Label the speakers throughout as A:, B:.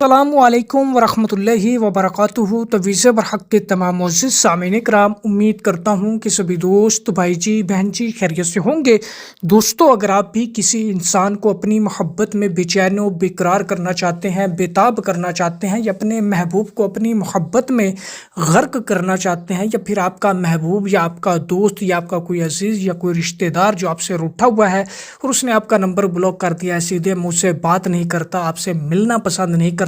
A: السلام علیکم ورحمۃ اللہ وبرکاتہ تویز برحق کے تمام معزز سامعین کرام، امید کرتا ہوں کہ سبھی دوست بھائی جی بہن جی خیریت سے ہوں گے۔ دوستو، اگر آپ بھی کسی انسان کو اپنی محبت میں بے چین و بیقرار کرنا چاہتے ہیں، بے-تاب کرنا چاہتے ہیں، یا اپنے محبوب کو اپنی محبت میں غرق کرنا چاہتے ہیں، یا پھر آپ کا محبوب یا آپ کا دوست یا آپ کا کوئی عزیز یا کوئی رشتہ دار جو آپ سے روٹھا ہوا ہے اور اس نے آپ کا نمبر بلاک کر دیا ہے، سیدھے منہ سے بات نہیں کرتا، آپ سے ملنا پسند نہیں کرتا،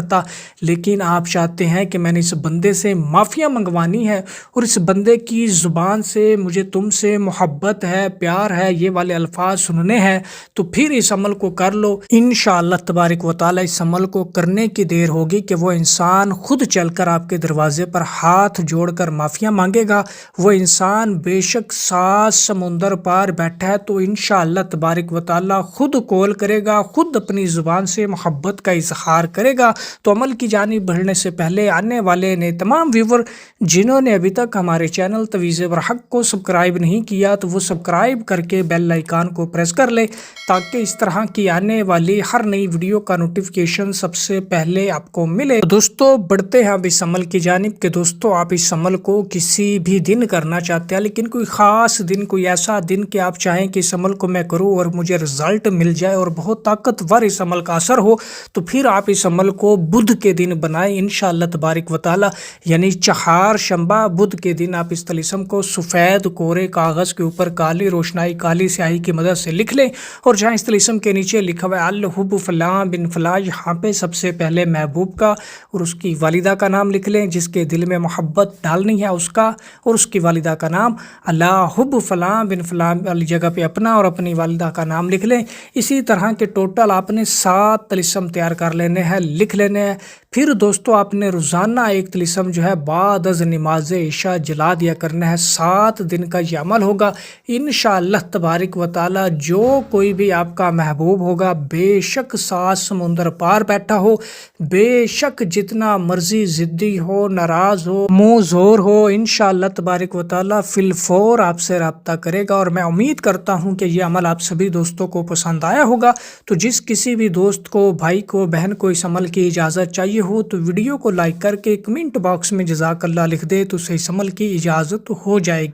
A: لیکن آپ چاہتے ہیں کہ میں نے اس بندے سے معافیاں منگوانی ہے اور اس بندے کی زبان سے مجھے تم سے محبت ہے، پیار ہے، یہ والے الفاظ سننے ہیں، تو پھر اس عمل کو کر لو۔ انشاءاللہ تبارک و تعالی اس عمل کو کرنے کی دیر ہوگی کہ وہ انسان خود چل کر آپ کے دروازے پر ہاتھ جوڑ کر معافیاں مانگے گا۔ وہ انسان بے شک 7 سمندر پار بیٹھا ہے تو انشاءاللہ تبارک و تعالی خود کال کرے گا، خود اپنی زبان سے محبت کا اظہار کرے گا۔ تو عمل کی جانب بڑھنے سے پہلے آنے والے نے تمام ویور جنہوں نے ابھی تک ہمارے چینل تویز برحق کو سبسکرائب نہیں کیا تو وہ سبسکرائب کر کے بیل آئیکن کو پریس کر لے تاکہ اس طرح کی آنے والی ہر نئی ویڈیو کا نوٹیفیکیشن سب سے پہلے آپ کو ملے۔ دوستو، بڑھتے ہیں اب اس عمل کی جانب کہ دوستو آپ اس عمل کو کسی بھی دن کرنا چاہتے ہیں، لیکن کوئی خاص دن، کوئی ایسا دن کہ آپ چاہیں کہ اس عمل کو میں کروں اور مجھے رزلٹ مل جائے اور بہت طاقتور اس عمل کا اثر ہو، تو پھر آپ اس عمل کو بدھ کے دن بنائیں انشاءاللہ تبارک و تعالی، یعنی چہار شنبہ بدھ کے دن آپ اس طلسم کو سفید کورے کاغذ کے اوپر کالی روشنائی کالی سیاہی کی مدد سے لکھ لیں، اور جہاں اس طلسم کے نیچے لکھا ہوا ہے الحب فلاں بن فلاں، یہاں پہ سب سے پہلے محبوب کا اور اس کی والدہ کا نام لکھ لیں، جس کے دل میں محبت ڈالنی ہے اس کا اور اس کی والدہ کا نام، الحب فلاں بن فلاں والی جگہ پہ اپنا اور اپنی والدہ کا نام لکھ لیں۔ اسی طرح کے ٹوٹل آپ نے 7 طلسم تیار کر لینے ہیں، لکھ لینے ہیں۔ پھر دوستو آپ نے روزانہ ایک طلسم جو ہے بعد از نماز عشاء جلا دیا کرنا ہے۔ 7 دن کا یہ عمل ہوگا انشاءاللہ تبارک و تعالی۔ جو کوئی بھی آپ کا محبوب ہوگا، بے شک 7 سمندر پار بیٹھا ہو، بے شک جتنا مرضی ضدی ہو، ناراض ہو، منہ زور ہو، انشاءاللہ تبارک و تعالی فی الفور آپ سے رابطہ کرے گا۔ اور میں امید کرتا ہوں کہ یہ عمل آپ سبھی دوستوں کو پسند آیا ہوگا۔ تو جس کسی بھی دوست کو، بھائی کو، بہن کو اس عمل کی اجازت چاہیے ہو تو ویڈیو کو لائک کر کے کمنٹ باکس میں جزاک اللہ لکھ دے تو اسے اس عمل کی اجازت ہو جائے گی۔